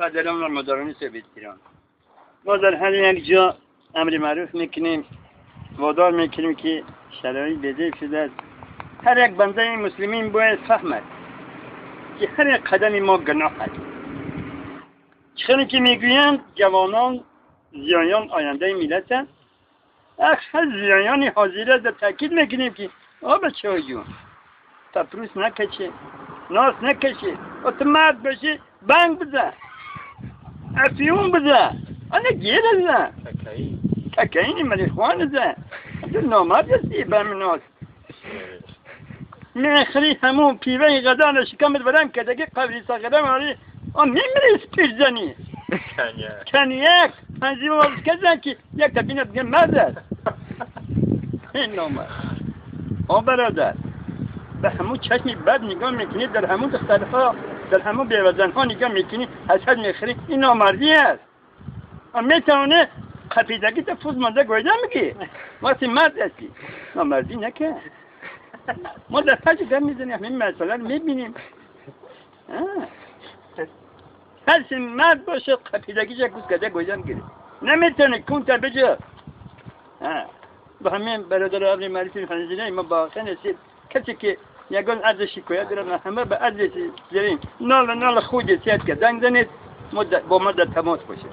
قدران و مداران سویت ایران ما در هر یک جا امر معروف میکنیم، وادار میکنیم که شرایط بده شده است. هر یک بنده مسلمین باید فهمد که هر یک قدم ما گناه است. چخونی که میگویند جوانان زیایان آینده ملت است، اکثر زیایان حاضر در تاکید میکنیم که بچه های جون تپروس نکشه، ناس نکشه، اتمرد بشه، بنگ بزن، افیون بزن، آنه گیر بزن، ککایی ملیخوان بزن، تو نامرد هستی برم ناس میخری همون پیوه غدا رو شکمت برم که دیگه قبلی ساقرم آره میمری سپیش زنی کنیک پنجیم آرز کزن که یک تبینه بگه مرد است. این نامرد برادر به همون چشمی بد نگاه میکنی، در همون دخترها در همون بیوزنها نگاه میکنی، حسد میخری، این نامردی است. میتونه خفیدگی تا فوز مانده گویده میگی وقتی مرد هستی نامردی نکن. ما در پاچه در میزنیم همین مسئله رو میبینیم. هرچی مرد باشه خفیدگیش کس کده گویده میگیره، نمیتونه کون تا بجا. با همین برادر عبری معرفی خانزینه ما با خیلی هستید کسی که یکان عرض شکایت دارن همه به عرض زیرین نال خود سیاد که زنگ زنید با ما در تماس باشه.